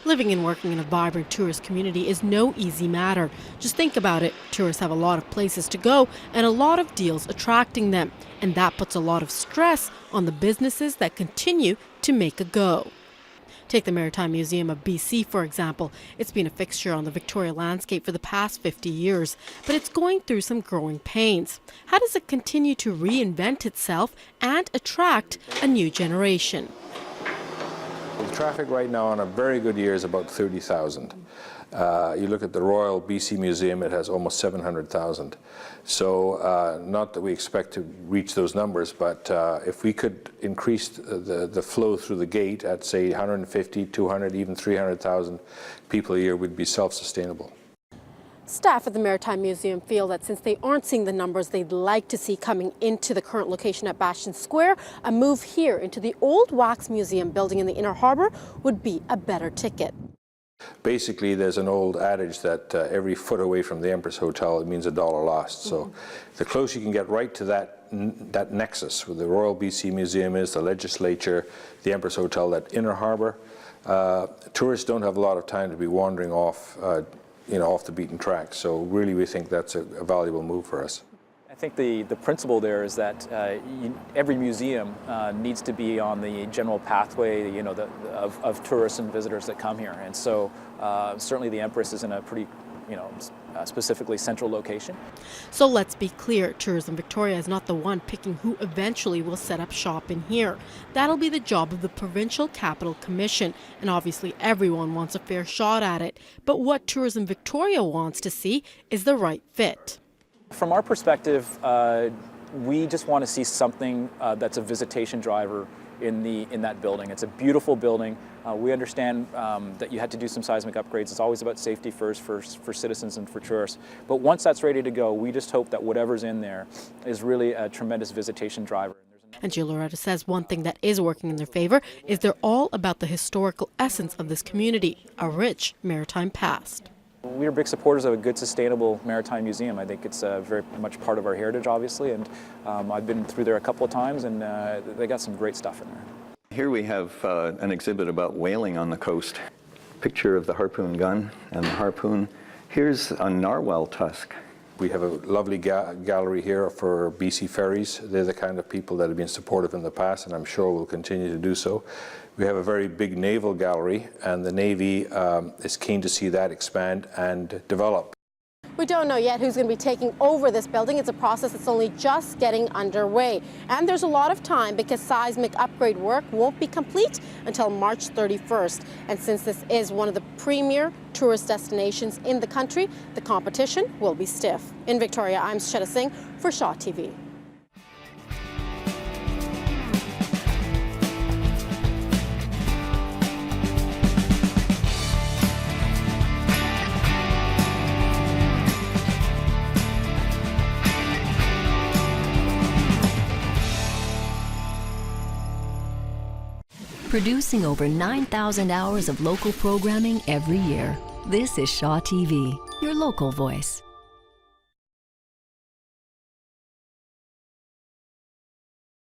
Living and working in a vibrant tourist community is no easy matter. Just think about it. Tourists have a lot of places to go and a lot of deals attracting them. And that puts a lot of stress on the businesses that continue to make a go. Take the Maritime Museum of BC, for example. It's been a fixture on the Victoria landscape for the past 50 years, but it's going through some growing pains. How does it continue to reinvent itself and attract a new generation? The traffic right now on a very good year is about 30,000. You look at the Royal BC Museum, it has almost 700,000. So not that we expect to reach those numbers, but if we could increase the flow through the gate at, say, 150, 200, even 300,000 people a year, we'd be self-sustainable. Staff at the Maritime Museum feel that since they aren't seeing the numbers they'd like to see coming into the current location at Bastion Square, a move here into the old Wax Museum building in the Inner Harbour would be a better ticket. Basically, there's an old adage that every foot away from the Empress Hotel, it means $1 lost. So the closer you can get right to that nexus where the Royal BC Museum is, the legislature, the Empress Hotel, that Inner Harbour, tourists don't have a lot of time to be wandering off off the beaten track. So really we think that's a valuable move for us. I think the principle there is that every museum needs to be on the general pathway of tourists and visitors that come here. And so certainly the Empress is in a pretty specifically central location. So let's be clear, Tourism Victoria is not the one picking who eventually will set up shop in here. That'll be the job of the Provincial Capital Commission, and obviously everyone wants a fair shot at it. But what Tourism Victoria wants to see is the right fit. From our perspective, we just want to see something that's a visitation driver in that building. It's a beautiful building. We understand that you had to do some seismic upgrades. It's always about safety first for citizens and for tourists. But once that's ready to go, we just hope that whatever's in there is really a tremendous visitation driver. And Jill Loretta says one thing that is working in their favor is they're all about the historical essence of this community, a rich maritime past. We are big supporters of a good, sustainable maritime museum. I think it's very much part of our heritage, obviously, and I've been through there a couple of times, and they got some great stuff in there. Here we have an exhibit about whaling on the coast. Picture of the harpoon gun and the harpoon. Here's a narwhal tusk. We have a lovely gallery here for BC Ferries. They're the kind of people that have been supportive in the past, and I'm sure will continue to do so. We have a very big naval gallery, and the Navy is keen to see that expand and develop. We don't know yet who's going to be taking over this building. It's a process that's only just getting underway. And there's a lot of time because seismic upgrade work won't be complete until March 31st. And since this is one of the premier tourist destinations in the country, the competition will be stiff. In Victoria, I'm Shetta Singh for Shaw TV. Producing over 9,000 hours of local programming every year. This is Shaw TV, your local voice.